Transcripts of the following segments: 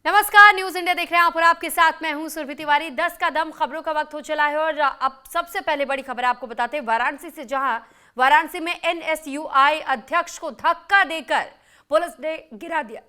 नमस्कार, news India देख रहे हैं आप और आपके साथ मैं हूं सुरभि तिवारी। 10 का दम खबरों का वक्त हो चला है और अब सबसे पहले बड़ी खबर आपको बताते हैं वाराणसी से, जहां वाराणसी में एनएसयूआई अध्यक्ष को धक्का देकर पुलिस ने गिरा दिया।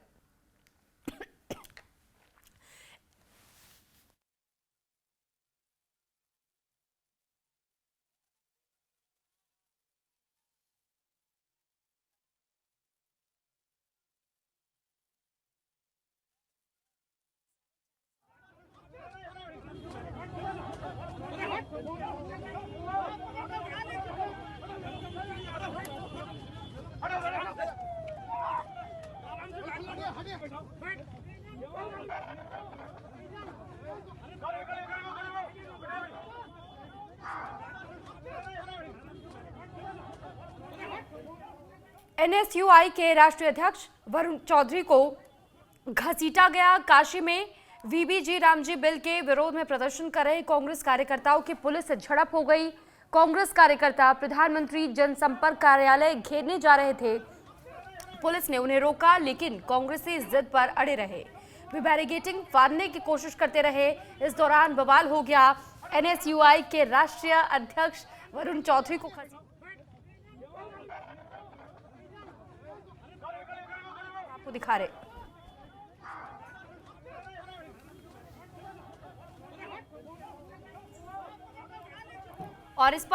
एनएसयूआई के राष्ट्रीय अध्यक्ष वरुण चौधरी को घसीटा गया। काशी में वीबीजी रामजी बिल के विरोध में प्रदर्शन कर रहे कांग्रेस कार्यकर्ताओं की पुलिस से झड़प हो गई। कांग्रेस कार्यकर्ता प्रधानमंत्री जनसंपर्क कार्यालय घेरने जा रहे थे। पुलिस ने उन्हें रोका, लेकिन कांग्रेसी जिद पर अड़े रहे। वे बैरिकेडिंग फाड़ने की कोशिश करते रहे। इस दौरान बवाल हो गया। एनएसयूआई के राष्ट्रीय अध्यक्ष वरुण चौधरी को आपको दिखा रहे। और इस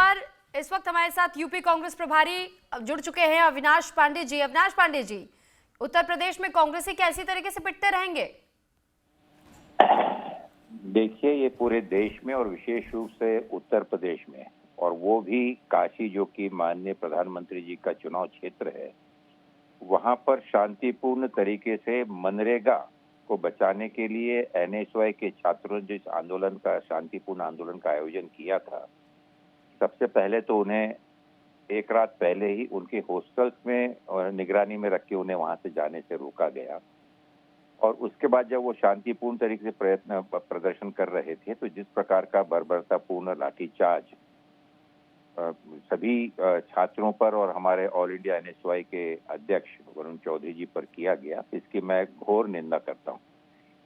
वक्त हमारे साथ यूपी कांग्रेस प्रभारी जुड़ चुके हैं, अविनाश पांडे जी। अविनाश पांडे जी, उत्तर प्रदेश में कांग्रेसी कैसी तरीके से पिटते रहेंगे? देखिए, ये पूरे देश में और विशेष रूप से उत्तर प्रदेश में, और वो भी काशी जो कि माननीय प्रधानमंत्री जी का चुनाव क्षेत्र है, वहां पर शांतिपूर्ण तरीके से मनरेगा को बचाने के लिए एनएसयूआई के छात्रों ने जिस आंदोलन का, शांतिपूर्ण आंदोलन का आयोजन किया था, सबसे पहले तो उन्हें एक रात पहले ही उनके हॉस्टल्स में निगरानी में रख के उन्हें वहां से जाने से रोका गया। और उसके बाद जब वो शांतिपूर्ण तरीके से प्रदर्शन कर रहे थे, तो जिस प्रकार का बर्बरतापूर्ण लाठीचार्ज सभी छात्रों पर और हमारे ऑल इंडिया एनएसयूआई के अध्यक्ष वरुण चौधरी जी पर किया गया, इसकी मैं घोर निंदा करता हूं।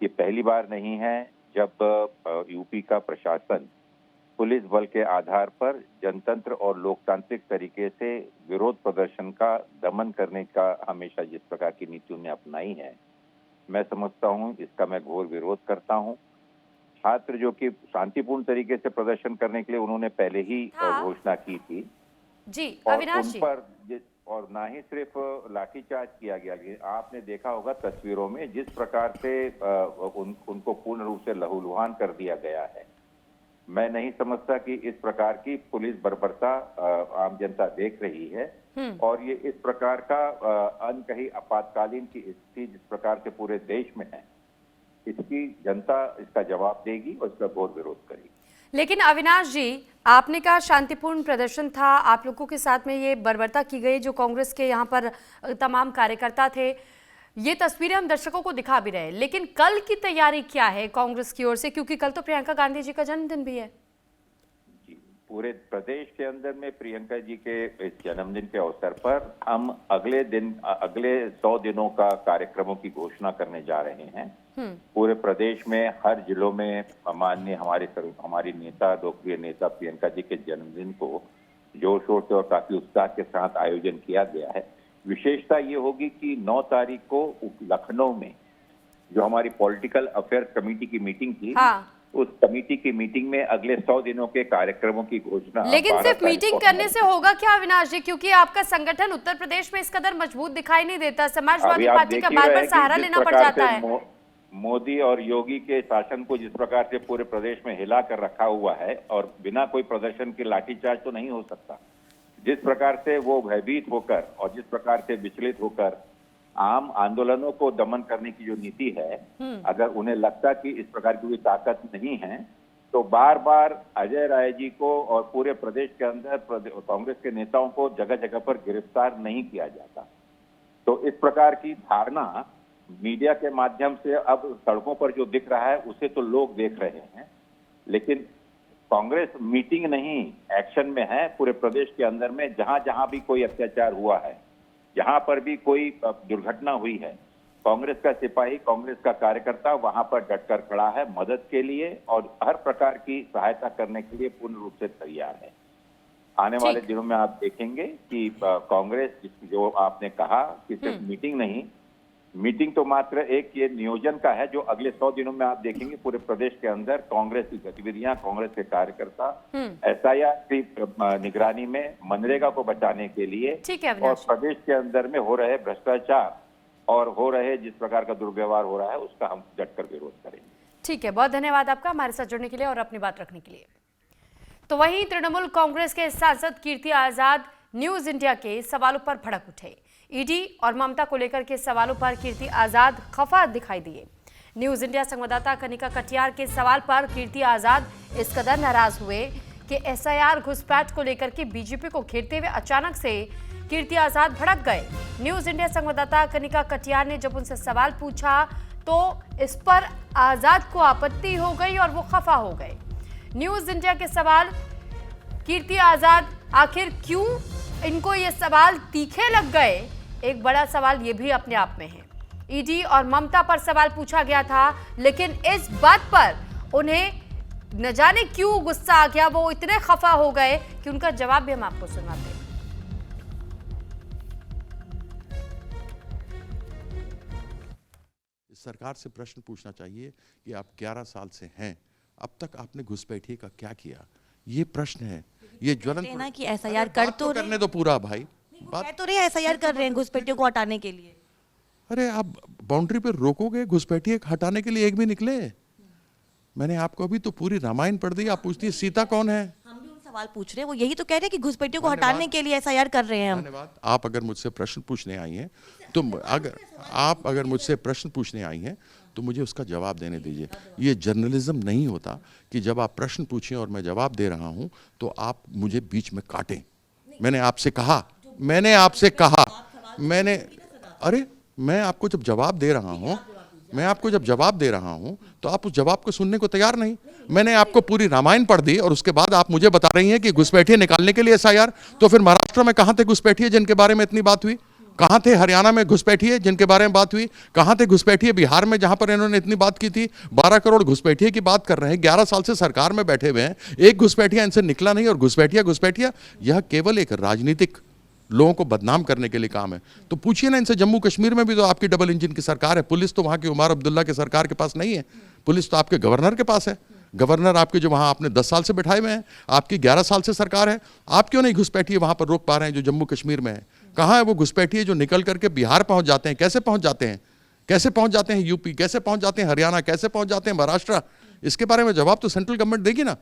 ये पहली बार नहीं है जब यूपी का प्रशासन पुलिस बल के आधार पर जनतंत्र और लोकतांत्रिक तरीके से विरोध प्रदर्शन का दमन करने का हमेशा जिस प्रकार की नीति उन्हें अपनाई है, मैं समझता हूं इसका मैं घोर विरोध करता हूं। छात्र जो कि शांतिपूर्ण तरीके से प्रदर्शन करने के लिए उन्होंने पहले ही घोषणा की थी जी, और अविनाश उन जी। पर और ना ही सिर्फ लाठीचार्ज किया गया, आपने देखा होगा तस्वीरों में जिस प्रकार से उनको पूर्ण रूप से लहूलुहान कर दिया गया है। मैं नहीं समझता कि इस प्रकार की पुलिस बर्बरता आम जनता देख रही है, और ये इस प्रकार का अनकही आपातकालीन की स्थिति जिस प्रकार से पूरे देश में है, इसकी जनता इसका जवाब देगी और इसका घोर विरोध करेगी। लेकिन अविनाश जी, आपने कहा शांतिपूर्ण प्रदर्शन था, आप लोगों के साथ में ये बर्बरता की गई, जो कांग्रेस के यहाँ पर तमाम कार्यकर्ता थे। ये तस्वीरें हम दर्शकों को दिखा भी रहे, लेकिन कल की तैयारी क्या है कांग्रेस की ओर से, क्योंकि कल तो प्रियंका गांधी जी का जन्मदिन भी है। जी, पूरे प्रदेश के अंदर में प्रियंका जी के इस जन्मदिन के अवसर पर हम अगले 100 दिनों का कार्यक्रमों की घोषणा करने जा रहे हैं। पूरे प्रदेश में हर जिलों में माननीय हमारी नेता, लोकप्रिय नेता प्रियंका जी के जन्मदिन को जोर शोर से और काफी उत्साह के साथ आयोजन किया गया है। विशेषता ये होगी कि 9 तारीख को लखनऊ में जो हमारी पॉलिटिकल अफेयर्स कमेटी की मीटिंग थी, उस कमेटी की मीटिंग में अगले 100 दिनों के कार्यक्रमों की घोषणा। लेकिन सिर्फ मीटिंग करने से होगा क्या अविनाश जी? क्योंकि आपका संगठन उत्तर प्रदेश में इस कदर मजबूत दिखाई नहीं देता। समाजवादी पार्टी का बार बार सहारा लेना पड़ जाता है। मोदी और योगी के शासन को जिस प्रकार से पूरे प्रदेश में हिला कर रखा हुआ है, और बिना कोई प्रदर्शन के लाठीचार्ज तो नहीं हो सकता। जिस प्रकार से वो भयभीत होकर और जिस प्रकार से विचलित होकर आम आंदोलनों को दमन करने की जो नीति है, अगर उन्हें लगता कि इस प्रकार की कोई ताकत नहीं है, तो बार बार अजय राय जी को और पूरे प्रदेश के अंदर कांग्रेस के नेताओं को जगह जगह पर गिरफ्तार नहीं किया जाता। तो इस प्रकार की धारणा मीडिया के माध्यम से अब सड़कों पर जो दिख रहा है, उसे तो लोग देख रहे हैं, लेकिन कांग्रेस मीटिंग नहीं, एक्शन में है पूरे प्रदेश के अंदर में। जहां जहां भी कोई अत्याचार हुआ है, जहां पर भी कोई दुर्घटना हुई है, कांग्रेस का सिपाही, कांग्रेस का कार्यकर्ता वहां पर डटकर खड़ा है मदद के लिए और हर प्रकार की सहायता करने के लिए पूर्ण रूप से तैयार है। आने वाले ठीक। दिनों में आप देखेंगे कि कांग्रेस, जो आपने कहा कि सिर्फ मीटिंग नहीं, मीटिंग तो मात्र एक ये नियोजन का है, जो अगले 100 दिनों में आप देखेंगे पूरे प्रदेश के अंदर कांग्रेस की गतिविधियां, कांग्रेस के कार्यकर्ता एसआईआर की निगरानी में मनरेगा को बचाने के लिए ठीक है और अविनाश। प्रदेश के अंदर में हो रहे भ्रष्टाचार और हो रहे जिस प्रकार का दुर्व्यवहार हो रहा है उसका हम डटकर विरोध करेंगे। ठीक है, बहुत धन्यवाद आपका हमारे साथ जुड़ने के लिए और अपनी बात रखने के लिए। तो वहीं तृणमूल कांग्रेस के सांसद कीर्ति आजाद न्यूज इंडिया के सवालों पर भड़क उठे। ईडी और ममता को लेकर के सवालों पर कीर्ति आजाद खफा दिखाई दिए। न्यूज इंडिया संवाददाता कनिका कटियार के सवाल पर कीर्ति आजाद इस कदर नाराज हुए कि एसआईआर घुसपैठ को लेकर के बीजेपी को घेरते हुए अचानक से कीर्ति आजाद भड़क गए। न्यूज इंडिया संवाददाता कनिका कटियार ने जब उनसे सवाल पूछा तो इस पर आजाद को आपत्ति हो गई और वो खफा हो गए। न्यूज इंडिया के सवाल, कीर्ति आजाद आखिर क्यों इनको ये सवाल तीखे लग गए, एक बड़ा सवाल ये भी अपने आप में है। ईडी और ममता पर सवाल पूछा गया था, लेकिन इस बात पर उन्हें न जाने क्यों गुस्सा आ गया, वो इतने खफा हो गए कि उनका जवाब भी हम आपको सुनाते हैं। सरकार से प्रश्न पूछना चाहिए कि आप 11 साल से हैं, अब तक आपने घुसपैठिए का क्या किया? ये प्रश्न है, ये ज्वलंत ना कि एसआईआर कर तो करने दो पूरा भाई। कह तो रहे एसआईआर कर रहे हैं घुसपैठियों को हटाने के लिए। अरे आप बाउंड्री पे रोकोगे घुसपैठिए हटाने के लिए? एक भी निकले? मैंने आपको अभी तो पूरी रामायण पढ़ दी, आप पूछती है सीता कौन है? हम भी उन सवाल पूछ रहे हैं, वो यही तो कह रहे हैं कि घुसपैठियों को हटाने के लिए एसआईआर कर रहे हैं हम। धन्यवाद। आप अगर मुझसे प्रश्न पूछने आई हैं तो अगर मुझसे प्रश्न पूछने आई हैं तो मुझे उसका जवाब देने दीजिए। ये जर्नलिज्म नहीं होता कि जब आप प्रश्न पूछें और मैं जवाब दे रहा हूं तो आप मुझे बीच में काटें। मैंने आपसे कहा अरे मैं आपको जब जवाब दे रहा हूं तो आप उस जवाब को सुनने को तैयार नहीं। मैंने आपको पूरी रामायण पढ़ दी और उसके बाद आप मुझे बता रही हैं कि घुसपैठिए निकालने के लिए एसआईआर। तो फिर महाराष्ट्र में कहां थे घुसपैठिए जिनके बारे में इतनी बात हुई? कहां थे हरियाणा में घुसपैठिए जिनके बारे में बात हुई? कहां थे घुसपैठिए बिहार में जहां पर इन्होंने इतनी बात की थी? 12 करोड़ घुसपैठिए की बात कर रहे हैं, 11 साल से सरकार में बैठे हुए हैं, एक घुसपैठिया इनसे निकला नहीं और घुसपैठिया यह केवल एक राजनीतिक लोगों को बदनाम करने के लिए काम है। तो पूछिए ना इनसे, जम्मू कश्मीर में भी तो आपकी डबल इंजन की सरकार है, पुलिस तो वहां की उमर अब्दुल्ला के सरकार के पास नहीं है, पुलिस तो आपके गवर्नर के पास है। गवर्नर आपके जो वहां आपने 10 साल से बैठाए हुए हैं, आपकी 11 साल से सरकार है। आप क्यों नहीं घुसपैठिए वहां पर रोक पा रहे हैं जो जम्मू कश्मीर में है? कहां है वो घुसपैठिए जो निकल करके बिहार पहुंच जाते हैं? कैसे पहुंच जाते हैं यूपी, कैसे पहुंच जाते हैं हरियाणा, कैसे पहुंच जाते हैं महाराष्ट्र? इसके बारे में जवाब तो सेंट्रल गवर्नमेंट देगी ना।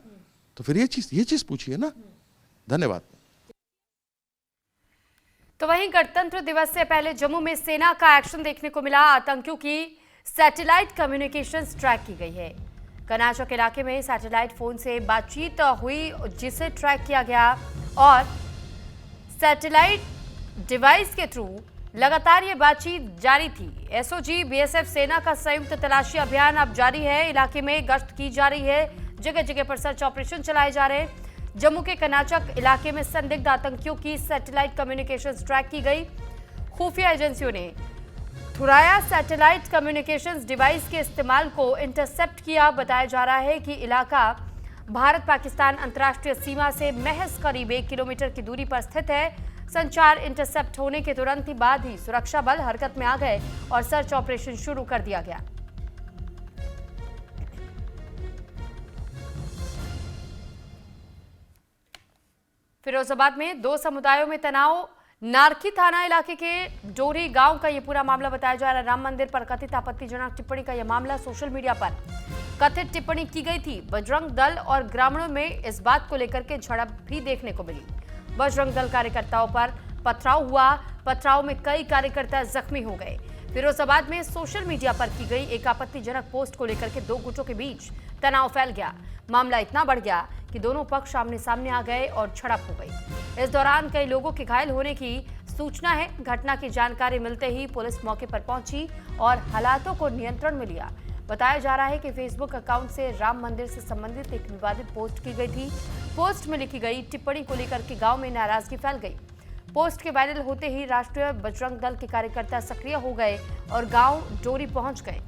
तो फिर ये चीज पूछिए ना। धन्यवाद। तो वहीं गणतंत्र दिवस से पहले जम्मू में सेना का एक्शन देखने को मिला। आतंकियों की सैटेलाइट कम्युनिकेशन ट्रैक की गई है। कर्नाटक इलाके में सैटेलाइट फोन से बातचीत हुई जिसे ट्रैक किया गया और सैटेलाइट डिवाइस के थ्रू लगातार ये बातचीत जारी थी। एसओजी बीएसएफ सेना का संयुक्त तलाशी अभियान अब जारी है। इलाके में गश्त की जा रही है, जगह जगह पर सर्च ऑपरेशन चलाए जा रहे हैं। जम्मू के कर्नाटक इलाके में संदिग्ध आतंकियों की सैटेलाइट कम्युनिकेशन ट्रैक की गई। खुफिया एजेंसियों ने थुराया सैटेलाइट कम्युनिकेशंस डिवाइस के इस्तेमाल को इंटरसेप्ट किया। बताया जा रहा है कि इलाका भारत पाकिस्तान अंतर्राष्ट्रीय सीमा से महज करीब 1 किलोमीटर की दूरी पर स्थित है। संचार इंटरसेप्ट होने के तुरंत ही बाद ही सुरक्षा बल हरकत में आ गए और सर्च ऑपरेशन शुरू कर दिया गया। फिरोजाबाद में 2 समुदायों में तनाव। नारखी थाना इलाके के डोरी गांव का यह पूरा मामला बताया जा रहा है। राम मंदिर पर कथित आपत्तिजनक टिप्पणी का यह मामला सोशल मीडिया पर कथित टिप्पणी की गई थी। बजरंग दल और ग्रामीणों में इस बात को लेकर के झड़प भी देखने को मिली। बजरंग दल कार्यकर्ताओं पर पथराव हुआ। पथराव में कई कार्यकर्ता जख्मी हो गए। फिरोजाबाद में सोशल मीडिया पर की गई एक आपत्तिजनक पोस्ट को लेकर के 2 गुटों के बीच तनाव फैल गया। मामला इतना बढ़ गया कि दोनों पक्ष आमने सामने आ गए और झड़प हो गई। इस दौरान कई लोगों के घायल होने की सूचना है। घटना की जानकारी मिलते ही पुलिस मौके पर पहुंची और हालातों को नियंत्रण में लिया। बताया जा रहा है कि फेसबुक अकाउंट से राम मंदिर से संबंधित एक विवादित पोस्ट की गई थी। पोस्ट में लिखी गई टिप्पणी को लेकर के गांव में नाराजगी फैल गई। पोस्ट के वायरल होते ही राष्ट्रीय बजरंग दल के कार्यकर्ता सक्रिय हो गए और गांव डोरी पहुंच गए।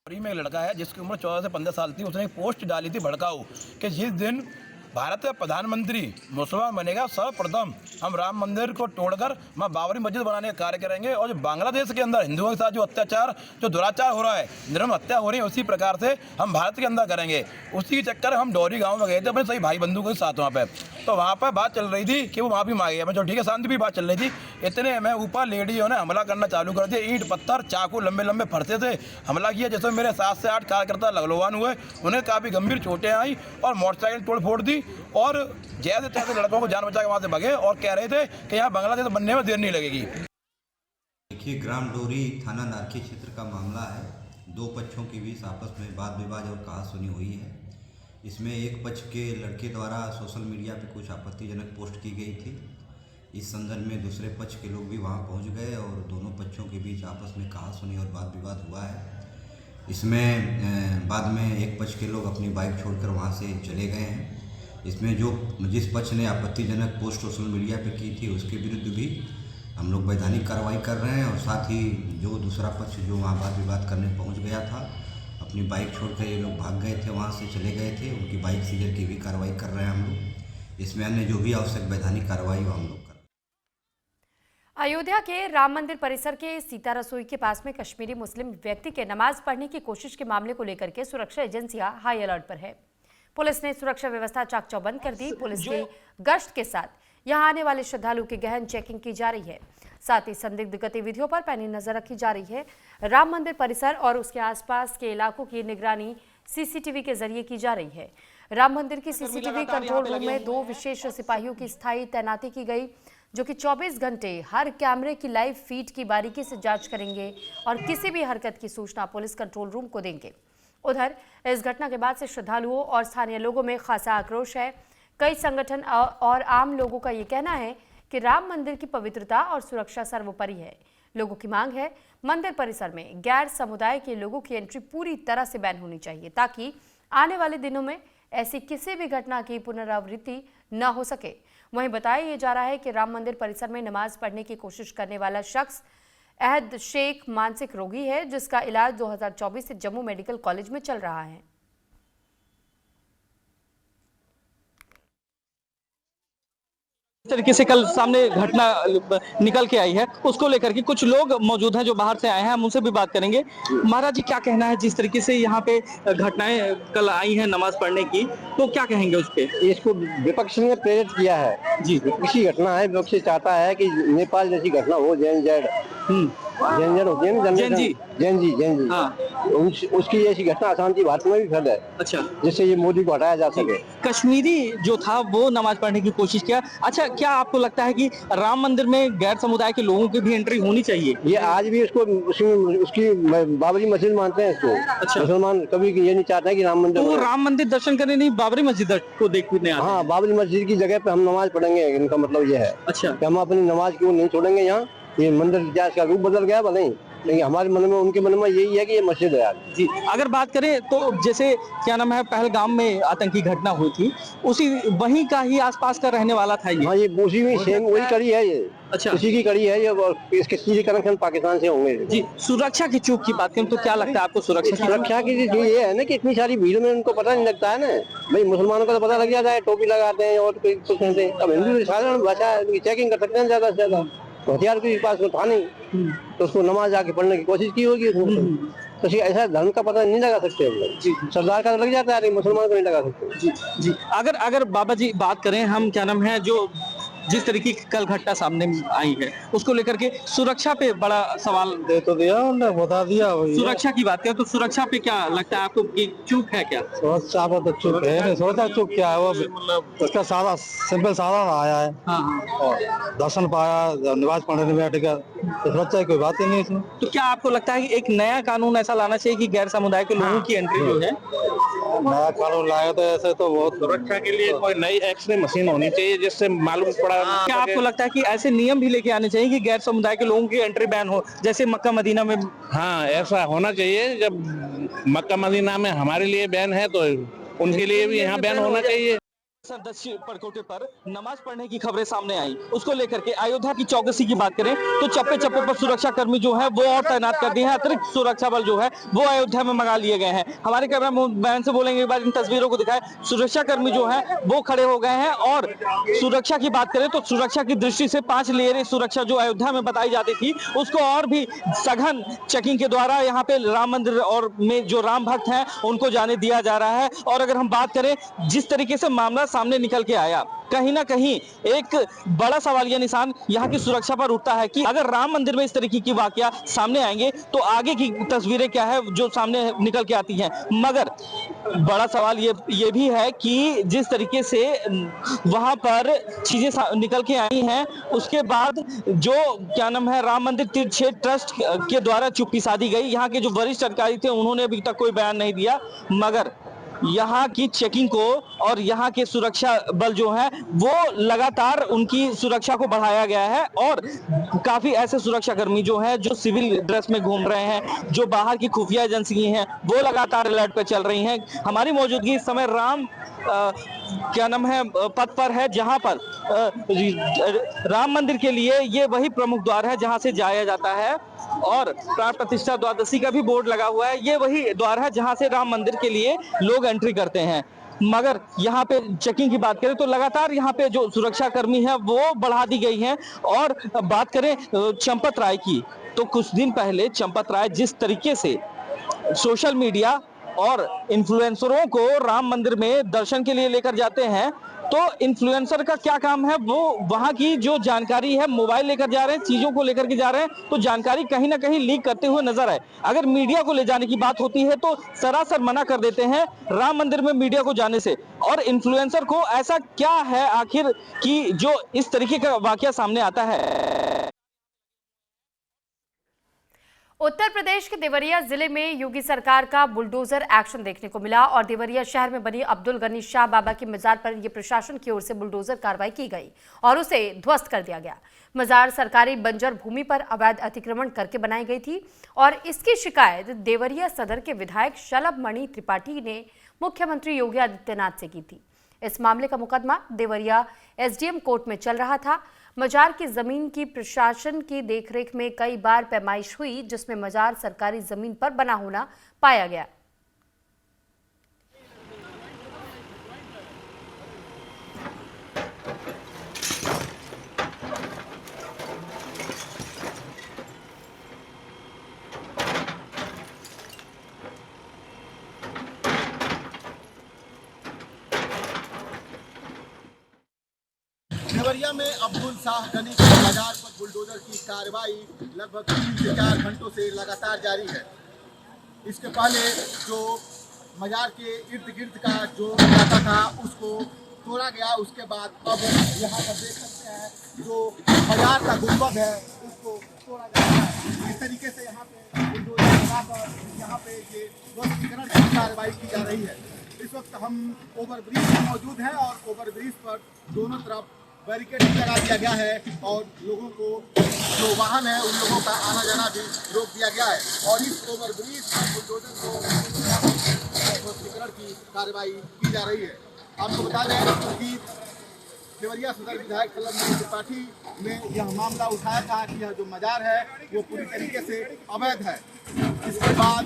में एक लड़का है जिसकी उम्र 14 से 15 साल थी। उसने एक पोस्ट डाली थी भड़काऊ कि जिस दिन भारत का प्रधानमंत्री मुसलमान बनेगा सर्वप्रथम हम राम मंदिर को तोड़कर मां बाबरी मस्जिद बनाने का कार्य करेंगे। और जो बांग्लादेश के अंदर हिंदुओं के साथ जो अत्याचार जो दुराचार हो रहा है, निर्मम हत्या हो रही है, उसी प्रकार से हम भारत के अंदर करेंगे। उसी के चक्कर हम डोरी गाँव में गए थे अपने सही भाई बंधु के साथ वहाँ पे। तो वहाँ पर बात चल रही थी कि वो माफ़ी मांगे, मैं जो ठीक है शांति भी बात चल रही थी। इतने में ऊपर लेडीज़ों ने हमला करना चालू कर दिया। ईंट पत्थर चाकू लंबे लंबे फरसे से हमला किया, जिसमें मेरे 7 से 8 कार्यकर्ता लहलुहान हुए। उन्हें काफ़ी गंभीर चोटें आई और मोटरसाइकिल तोड़ फोड़ दी और जैसे तैसे लड़कों को जान बचा के वहाँ से भगे और कह रहे थे कि यहाँ बांग्लादेश बनने में देर नहीं लगेगी। देखिए, ग्राम डोरी थाना नारकी क्षेत्र का मामला है। दो पक्षों के बीच आपस में वाद विवाद और कहासुनी हुई है। इसमें एक पक्ष के लड़के द्वारा सोशल मीडिया पे कुछ आपत्तिजनक पोस्ट की गई थी। इस संदर्भ में दूसरे पक्ष के लोग भी वहां पहुंच गए और दोनों पक्षों के बीच आपस में कहासुनी और वाद विवाद हुआ है। इसमें बाद में एक पक्ष के लोग अपनी बाइक छोड़कर वहां से चले गए हैं। इसमें जिस पक्ष ने आपत्तिजनक पोस्ट सोशल मीडिया पे की थी उसके विरुद्ध भी हम लोग वैधानिक कार्रवाई कर रहे हैं। और साथ ही जो दूसरा पक्ष जो वहाँ वाद विवाद करने पहुँच गया था, अपनी बाइक छोड़कर ये लोग भाग गए थे, वहाँ से चले गए थे, उनकी बाइक सीजर की भी कार्रवाई कर रहे हैं हम लोग। इसमें अन्य जो भी आवश्यक वैधानिक कार्रवाई वो हम लोग कर। अयोध्या के राम मंदिर परिसर के सीता रसोई के पास में कश्मीरी मुस्लिम व्यक्ति के नमाज पढ़ने की कोशिश के मामले को लेकर के सुरक्षा एजेंसियां हाई अलर्ट पर है। पुलिस ने सुरक्षा व्यवस्था चाक चौबंद कर दी। पुलिस की गश्त के साथ यहां आने वाले श्रद्धालु की गहन चेकिंग की जा रही है। साथ ही संदिग्ध गतिविधियों पर पैनी नजर रखी जा रही है। राम मंदिर परिसर और उसके आसपास के इलाकों की निगरानी सीसीटीवी के जरिए की जा रही है। राम मंदिर की सीसीटीवी कंट्रोल रूम में 2 विशेष सिपाहियों की स्थायी तैनाती की गई, जो कि 24 घंटे हर कैमरे की लाइव फीड की बारीकी से जांच करेंगे और किसी भी हरकत की सूचना पुलिस कंट्रोल रूम को देंगे। उधर इस घटना के बाद से श्रद्धालुओं और स्थानीय लोगों में खासा आक्रोश है। कई संगठन और आम लोगों का ये कहना है कि राम मंदिर की पवित्रता और सुरक्षा सर्वोपरि है। लोगों की मांग है मंदिर परिसर में गैर समुदाय के लोगों की एंट्री पूरी तरह से बैन होनी चाहिए, ताकि आने वाले दिनों में ऐसी किसी भी घटना की पुनरावृत्ति न हो सके। वहीं बताया जा रहा है कि राम मंदिर परिसर में नमाज पढ़ने की कोशिश करने वाला शख्स अहद शेख मानसिक रोगी है, जिसका इलाज 2024 से जम्मू मेडिकल कॉलेज में चल रहा है। इस तरीके से कल सामने घटना निकल के आई है, उसको लेकर के कुछ लोग मौजूद हैं जो बाहर से आए हैं, हम उनसे भी बात करेंगे। महाराज जी, क्या कहना है जिस तरीके से यहाँ पे घटनाएं कल आई हैं नमाज पढ़ने की, तो क्या कहेंगे उस पे? इसको विपक्ष ने प्रेरित किया है जी। विपक्षी घटना है, विपक्ष चाहता है कि नेपाल जैसी घटना हो। जैन होती है ना, जैन जी हाँ। उसकी जैसी घटना अशांति भारत में भी फैले, अच्छा, जिससे ये मोदी को हटाया जा सके। कश्मीरी जो था वो नमाज पढ़ने की कोशिश किया। अच्छा, क्या आपको लगता है कि राम मंदिर में गैर समुदाय के लोगों की भी एंट्री होनी चाहिए? ये आज भी उसकी बाबरी मस्जिद मानते हैं इसको। अच्छा, मुसलमान कभी ये नहीं चाहते कि राम मंदिर, तो वो राम मंदिर दर्शन करने नहीं, बाबरी मस्जिद को देखने आते हैं। हाँ, बाबरी मस्जिद की जगह पे हम नमाज पढ़ेंगे, इनका मतलब ये है। अच्छा, हम अपनी नमाज क्यों नहीं छोड़ेंगे यहाँ? ये मंदिर इतिहास का रूप बदल गया भले ही, लेकिन हमारे मन में, उनके मन में यही है कि ये मस्जिद है यार जी। अगर बात करें तो जैसे क्या नाम है, पहलगाम में आतंकी घटना हुई थी, उसी वहीं का ही आसपास का रहने वाला था ये। हाँ, ये उसी में सेम वही कड़ी है ये। अच्छा, इसी की कड़ी है ये, और इसके सीधे कनेक्शन पाकिस्तान से होंगे जी। सुरक्षा की चूक की बात करें तो क्या लगता है आपको? सुरक्षा की ये है ना कि इतनी सारी भीड़ में उनको पता नहीं लगता है ना भाई। मुसलमानों को तो पता लग जाता है, टोपी लगाते हैं और कुछ कहते हैं। अब हिंदू साधारण भाषा है, चेकिंग कर सकते हैं ज्यादा से ज्यादा। हथियार के पास में था नहीं, तो उसको नमाज आके पढ़ने की कोशिश की होगी उसने। तो ऐसा धर्म का पता नहीं लगा सकते हम लोग। सरदार का लग जाता है, मुसलमान को नहीं लगा सकते जी। अगर बाबा जी बात करें, हम क्या नाम है, जो जिस तरीके की कल घटना सामने आई है उसको लेकर के सुरक्षा पे बड़ा सवाल दे तो दिया उन्होंने, बता दिया। सुरक्षा की बात करें तो सुरक्षा पे क्या लगता है आपको कि चूक है क्या? सुरक्षा पर तो चूक है। सुरक्षा चूक क्या है, वो उसका सादा सिंपल सादा आया है। हाँ। और दर्शन पाया, नमाज पढ़ने में बैठ गया, तो सुरक्षा की कोई बात ही नहीं इसमें। तो क्या आपको लगता है कि एक नया कानून ऐसा लाना चाहिए कि गैर समुदाय के लोगों की एंट्री जो है, नया कानून लाया तो ऐसे तो बहुत सुरक्षा के लिए कोई नई एक्स-रे मशीन होनी चाहिए, जिससे मालूम पड़ा। क्या आपको लगता है कि ऐसे नियम भी लेके आने चाहिए कि गैर समुदाय के लोगों की एंट्री बैन हो, जैसे मक्का मदीना में? हाँ, ऐसा होना चाहिए। जब मक्का मदीना में हमारे लिए बैन है तो उनके लिए भी यहाँ बैन होना चाहिए। सदस्य परकोटे पर नमाज पढ़ने की खबरें सामने आई, उसको लेकर के अयोध्या की चौकसी की बात करें तो चप्पे चप्पे पर सुरक्षा कर्मी जो है वो और तैनात कर दिए हैं, अतिरिक्त सुरक्षा बल जो है वो अयोध्या में मंगा लिए गए हैं। हमारे कैमरामैन से बोलेंगे एक बार इन तस्वीरों को दिखाएं। सुरक्षा कर्मी जो है वो खड़े हो गए हैं और सुरक्षा की बात करें तो सुरक्षा की दृष्टि से 5 लेयर सुरक्षा जो अयोध्या में बताई जाती थी उसको और भी सघन चेकिंग के द्वारा यहाँ पे राम मंदिर और में जो राम भक्त हैं उनको जाने दिया जा रहा है। और अगर हम बात करें जिस तरीके से मामला सामने निकल के आया, कहीं ना कहीं एक बड़ा सवालिया निशान यहाँ की सुरक्षा पर उठता है कि अगर राम मंदिर में इस तरीके की वाकया सामने आएंगे तो आगे की तस्वीरें क्या है जो सामने निकल के आती हैं। मगर बड़ा सवाल ये भी है कि जिस तरीके से वहां पर चीजें निकल के आई हैं उसके बाद जो क्या नाम है राम मंदिर तीर्थ क्षेत्र ट्रस्ट के द्वारा चुप्पी साधी गई। यहाँ के जो वरिष्ठ अधिकारी थे उन्होंने अभी तक कोई बयान नहीं दिया, मगर यहाँ की चेकिंग को और यहाँ के सुरक्षा बल जो है वो लगातार उनकी सुरक्षा को बढ़ाया गया है। और काफी ऐसे सुरक्षा कर्मी जो हैं जो सिविल ड्रेस में घूम रहे हैं, जो बाहर की खुफिया एजेंसी हैं वो लगातार अलर्ट पे चल रही हैं। हमारी मौजूदगी इस समय राम क्या नाम है पथ पर है जहां पर राम मंदिर के लिए ये वही प्रमुख द्वार है जहां से जाया जाता है और प्राण प्रतिष्ठा द्वादशी का भी बोर्ड लगा हुआ है। ये वही द्वार है जहां से राम मंदिर के लिए लोग एंट्री करते हैं। मगर यहाँ पे चेकिंग की बात करें तो लगातार यहाँ पे जो सुरक्षा कर्मी है वो बढ़ा दी गई हैं। और बात करें चंपत राय की तो कुछ दिन पहले चंपत राय जिस तरीके से सोशल मीडिया और इन्फ्लुएंसरों को राम मंदिर में दर्शन के लिए लेकर जाते हैं, तो इन्फ्लुएंसर का क्या काम है, वो वहां की जो जानकारी है मोबाइल लेकर जा रहे हैं, चीजों को लेकर के जा रहे हैं, तो जानकारी कहीं ना कहीं लीक करते हुए नजर आए। अगर मीडिया को ले जाने की बात होती है तो सरासर मना कर देते हैं राम मंदिर में मीडिया को जाने से। और इन्फ्लुएंसर को ऐसा क्या है आखिर कि जो इस तरीके का वाकया सामने आता है। उत्तर प्रदेश के देवरिया जिले में योगी सरकार का बुलडोजर एक्शन देखने को मिला और देवरिया शहर में बनी अब्दुल गनी शाह बाबा की मजार पर यह प्रशासन की ओर से बुलडोजर कार्रवाई की गई और उसे ध्वस्त कर दिया गया। मजार सरकारी बंजर भूमि पर अवैध अतिक्रमण करके बनाई गई थी और इसकी शिकायत देवरिया सदर के विधायक शलभ मणि त्रिपाठी ने मुख्यमंत्री योगी आदित्यनाथ से की थी। इस मामले का मुकदमा देवरिया एसडीएम कोर्ट में चल रहा था। मजार की जमीन की प्रशासन की देखरेख में कई बार पैमाइश हुई जिसमें मजार सरकारी जमीन पर बना होना पाया गया। देवरिया में अब्दुल शाह गनी के मजार पर बुलडोजर की कार्रवाई लगभग 3 से 4 घंटों से लगातार जारी है। इसके पहले जो मजार के इर्द गिर्द का जो इलाका था उसको तोड़ा गया। उसके बाद अब यहाँ पर देख सकते हैं जो मजार का गुंबद है उसको तोड़ा जा रहा है। इस तरीके से यहाँ पे बुलडोजर लगाकर यहाँ पे ये ध्वस्तीकरण की कार्रवाई की जा रही है। इस वक्त हम ओवरब्रिज पर मौजूद हैं और ओवरब्रिज पर दोनों तरफ बैरिकेडिंग लगा दिया गया है और लोगों को जो वाहन है उन लोगों का आना जाना भी रोक दिया गया है। और इस ओवरब्रिज पर बुलडोजर को ध्वस्तीकरण की कार्रवाई की जा रही है। आपको बता दें कि देवरिया सदर विधायक शलभ मणि त्रिपाठी ने यह मामला उठाया था कि यह जो मजार है वो पूरी तरीके से अवैध है। इसके बाद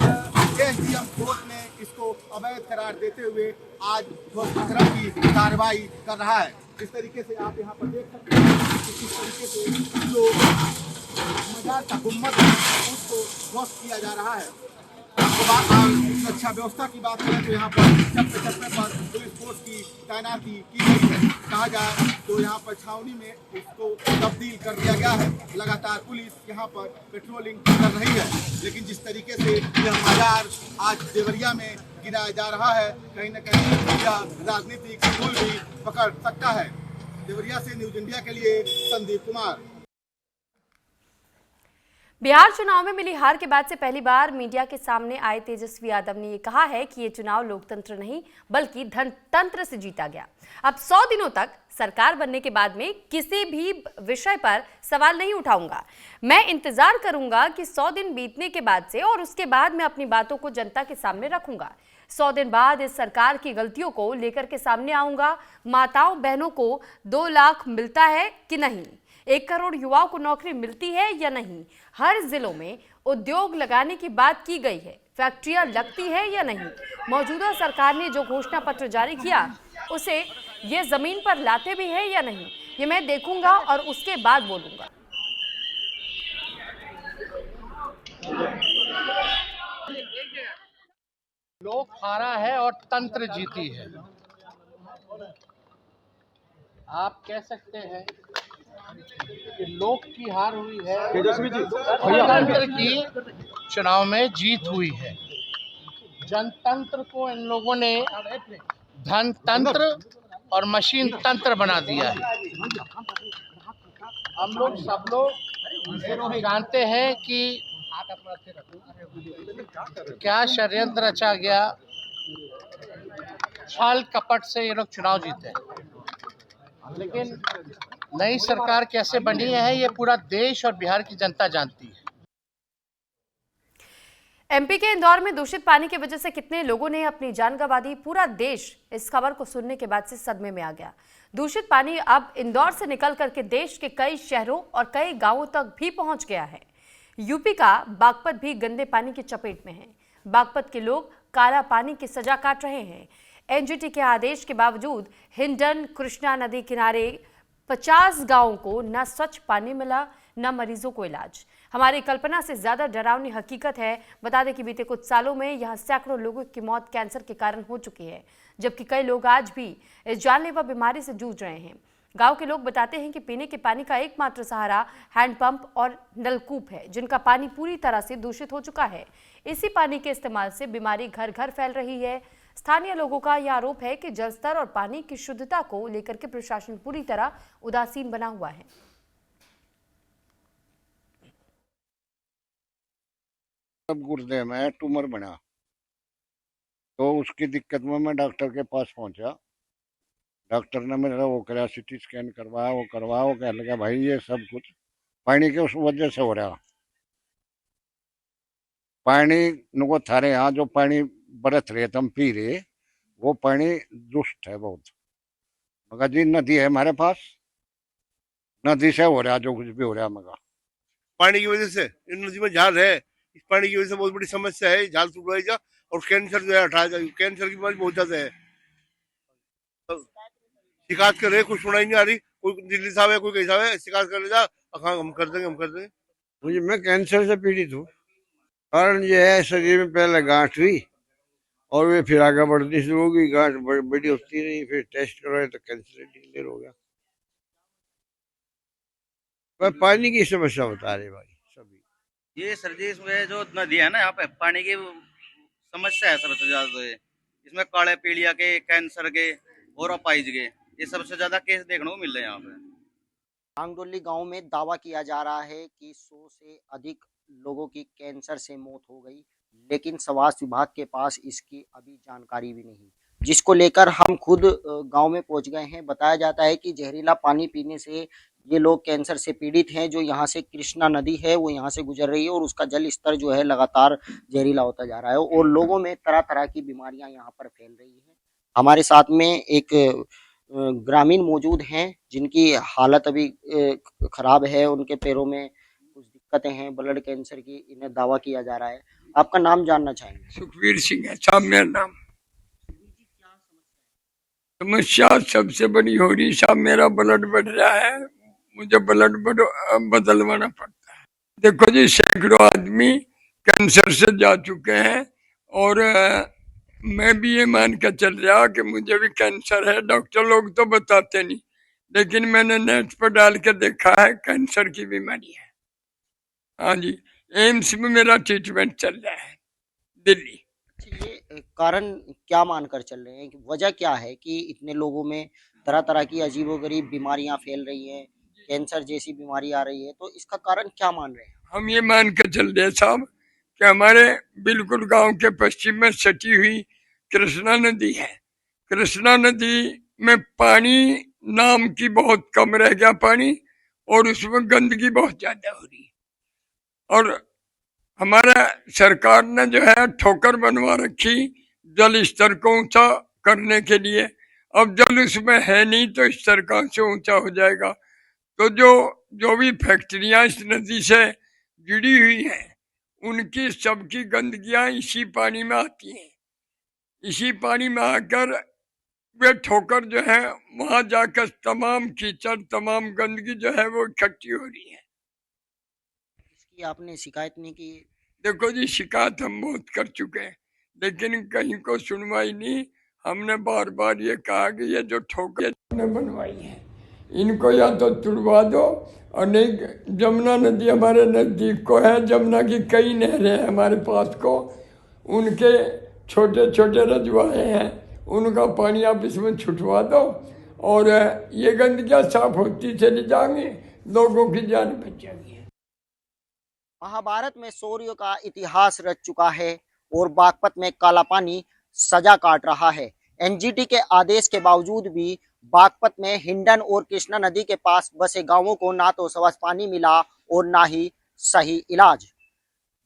एसडीएम कोर्ट ने इसको अवैध करार देते हुए आज ध्वस्तीकरण की कार्रवाई कर रहा है। इस तरीके से आप यहाँ पर देख सकते हैं कि किस तरीके से जो मजार का गुम्बद है उसको ध्वस्त किया जा रहा है। सुरक्षा व्यवस्था की बात करें तो यहाँ पर चप्पे चप्पे पर पुलिस फोर्स की तैनाती की गई है। कहा जाए तो यहाँ पर छावनी में इसको तब्दील कर दिया गया है। लगातार पुलिस यहाँ पर पेट्रोलिंग कर रही है। लेकिन जिस तरीके से यह मजार आज देवरिया में गिराया जा रहा है, कहीं न कहीं यह राजनीतिक मूल भी पकड़ सकता है। देवरिया से न्यूज इंडिया के लिए संदीप कुमार। बिहार चुनाव में मिली हार के बाद से पहली बार मीडिया के सामने आए तेजस्वी यादव ने ये कहा है कि ये चुनाव लोकतंत्र नहीं बल्कि धनतंत्र से जीता गया। अब 100 दिनों तक सरकार बनने के बाद में किसी भी विषय पर सवाल नहीं उठाऊंगा। मैं इंतजार करूंगा कि 100 दिन बीतने के बाद से, और उसके बाद मैं अपनी बातों को जनता के सामने रखूंगा। 100 दिन बाद इस सरकार की गलतियों को लेकर के सामने आऊंगा। माताओं बहनों को 2 लाख मिलता है कि नहीं, 1 करोड़ युवाओं को नौकरी मिलती है या नहीं, हर जिलों में उद्योग लगाने की बात की गई है, फैक्ट्रियां लगती है या नहीं, मौजूदा सरकार ने जो घोषणा पत्र जारी किया उसे ये जमीन पर लाते भी है या नहीं, ये मैं देखूंगा और उसके बाद बोलूंगा। लोग हारा है और तंत्र जीती है। आप कह सकते हैं कि लोक की हार हुई है और तंत्र की चुनाव में जीत हुई है। जनतंत्र को इन लोगों ने धनतंत्र और मशीन तंत्र बना दिया है। हम लोग सब लोग जानते हैं कि क्या षड्यंत्र रचा गया, छल कपट से ये लोग चुनाव जीते। लेकिन नई सरकार कैसे बनी है ये पूरा देश और बिहार की जनता जानती है। एमपी के इंदौर में दूषित पानी की वजह से कितने लोगों ने अपनी जान गंवा दी, पूरा देश इस खबर को सुनने के बाद से सदमे में आ गया। दूषित पानी अब इंदौर से निकल करके देश के कई शहरों और कई गांवों तक भी पहुंच गया है। यूपी का बागपत भी गंदे पानी की चपेट में है। बागपत के लोग काला पानी की सजा काट रहे हैं। एनजीटी के आदेश के बावजूद हिंडन कृष्णा नदी किनारे 50 गांवों को न स्वच्छ पानी मिला, न मरीजों को इलाज। हमारी कल्पना से ज्यादा डरावनी हकीकत है। बता दें कि बीते कुछ सालों में यहां सैकड़ों लोगों की मौत कैंसर के कारण हो चुकी है, जबकि कई लोग आज भी इस जानलेवा बीमारी से जूझ रहे हैं। गांव के लोग बताते हैं कि पीने के पानी का एकमात्र सहारा हैंडपंप और नलकूप है, जिनका पानी पूरी तरह से दूषित हो चुका है। इसी पानी के इस्तेमाल से बीमारी घर घर फैल रही है। स्थानीय लोगों का यह आरोप है कि जल स्तर और पानी की शुद्धता को लेकर के प्रशासन पूरी तरह उदासीन बना हुआ है। गुर्दे में ट्यूमर बना तो उसकी दिक्कत में मैं डॉक्टर के पास पहुंचा। डॉक्टर ने मेरा वो कराया, सीटी स्कैन करवाया, वो कहने लगा भाई ये सब कुछ पानी के उस वजह से हो रहा। पानी नुको थारे यहाँ जो पानी बरत रहे हम पी रहे, वो पानी दुष्ट है बहुत। मगर जी नदी है हमारे पास, नदी से हो रहा जो कुछ भी हो रहा। मगर पानी की वजह से इन नदी में झाल है, इस पानी की वजह से बहुत बड़ी समस्या है। झाल टूट रही है और कैंसर जो है कैंसर की बीमारी बहुत ज्यादा है। तो शिकायत कर रहे, कुछ सुनाई नहीं आ रही। कोई दिल्ली साहब है, कोई कैसा है, शिकायत कर ले जा, हम कर देंगे। मुझे मैं कैंसर से पीड़ित हूँ। कारण ये है शरीर में पहले गांठ हुई और वे फिर आगे बढ़ती शुरू हो गई, गांठ बड़ी होती रही, फिर टेस्ट करवाए तो कैंसर डिक्लेयर हो गया। पर पानी की समस्या बता रहे भाई सभी। ये सर जी इसमें जो नदी है ना, यहाँ पे पानी की समस्या है सबसे ज्यादा। तो इसमें काले पीलिया के, कैंसर के और अपाइज के, ये सबसे ज्यादा केस देखने को मिल रहे हैं यहाँ पे। आंगडोली गांव में दावा किया जा रहा है कि 100 से अधिक लोगों की कैंसर से मौत हो गई, लेकिन स्वास्थ्य विभाग के पास इसकी अभी जानकारी भी नहीं, जिसको लेकर हम खुद गांव में पहुंच गए हैं। बताया जाता है कि जहरीला पानी पीने से ये लोग कैंसर से पीड़ित हैं। जो यहाँ से कृष्णा नदी है वो यहाँ से गुजर रही है और उसका जल स्तर जो है लगातार जहरीला होता जा रहा है और लोगों में तरह तरह की बीमारियां यहाँ पर फैल रही हैं। हमारे साथ में एक ग्रामीण मौजूद हैं जिनकी हालत अभी खराब है, उनके पैरों में कुछ दिक्कतें हैं, ब्लड कैंसर की इन्हें दावा किया जा रहा है। आपका नाम जानना चाहेंगे? सुखवीर सिंह है साहब मेरा नाम। समस्या सबसे बड़ी हो रही साहब, मेरा ब्लड बढ़ रहा है, मुझे ब्लड बदलवाना पड़ता है। देखो जी, सैकड़ों आदमी कैंसर से जा चुके हैं और मैं भी ये मान कर चल रहा कि मुझे भी कैंसर है। डॉक्टर लोग तो बताते नहीं, लेकिन मैंने नेट पर डाल कर देखा है कैंसर की बीमारी है। हाँ जी, एम्स में मेरा ट्रीटमेंट चल रहा है दिल्ली। ये कारण क्या मानकर चल रहे हैं, वजह क्या है कि इतने लोगों में तरह तरह की अजीबोगरीब बीमारियां फैल रही हैं, कैंसर जैसी बीमारी आ रही है, तो इसका कारण क्या मान रहे हैं? हम ये मान कर चल रहे साहब कि हमारे बिल्कुल गांव के पश्चिम में सटी हुई कृष्णा नदी है। कृष्णा नदी में पानी नाम की बहुत कम रह गया पानी, और उसमें गंदगी बहुत ज्यादा हो रही है। और हमारा सरकार ने जो है ठोकर बनवा रखी जल स्तर को ऊंचा करने के लिए। अब जल उसमें है नहीं तो इस स्तर कहां से ऊंचा हो जाएगा। तो जो भी फैक्ट्रियां इस नदी से जुड़ी हुई हैं, उनकी सबकी गंदगियां इसी पानी में आती हैं। इसी पानी में आकर वे ठोकर जो है वहां जाकर तमाम कीचड़, तमाम गंदगी जो है वो इकट्ठी हो रही है। इसकी आपने शिकायत नहीं की? देखो जी, शिकायत हम बहुत कर चुके हैं, लेकिन कहीं को सुनवाई नहीं। हमने बार बार ये कहा कि ये जो ठोकर बनवाई है, इनको या तो तुड़वा दो, और नहीं जमुना नदी हमारे नजदीक को है, जमुना की कई नहरें हैं हमारे पास को, उनके छोटे छोटे रजवाड़े हैं, उनका पानी आप इसमें छुटवा दो, और ये गंदगियां साफ होती चली जाएंगी, लोगों की जान बच जाएगी। महाभारत में शौर्य का इतिहास रच चुका है और बागपत में काला पानी सजा काट रहा है। एनजीटी के आदेश के बावजूद भी बागपत में हिंडन और कृष्णा नदी के पास बसे गांवों को ना तो स्वच्छ पानी मिला और ना ही सही इलाज,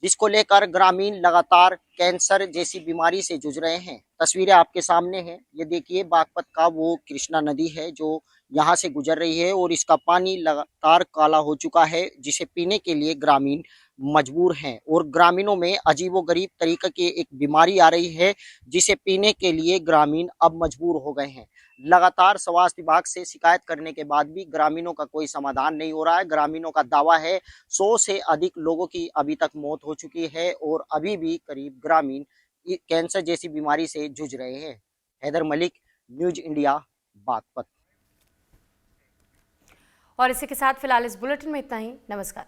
जिसको लेकर ग्रामीण लगातार कैंसर जैसी बीमारी से जूझ रहे हैं। तस्वीरें आपके सामने हैं, ये देखिए बागपत का वो कृष्णा नदी है जो यहाँ से गुजर रही है, और इसका पानी लगातार काला हो चुका है, जिसे पीने के लिए ग्रामीण मजबूर हैं। और ग्रामीणों में अजीबोगरीब तरीके की एक बीमारी आ रही है, जिसे पीने के लिए ग्रामीण अब मजबूर हो गए हैं। लगातार स्वास्थ्य विभाग से शिकायत करने के बाद भी ग्रामीणों का कोई समाधान नहीं हो रहा है। ग्रामीणों का दावा है 100 से अधिक लोगों की अभी तक मौत हो चुकी है, और अभी भी करीब ग्रामीण कैंसर जैसी बीमारी से जूझ रहे हैं। Haider Malik, news India, Baghpat. और इसी के साथ फिलहाल इस बुलेटिन में इतना ही। नमस्कार।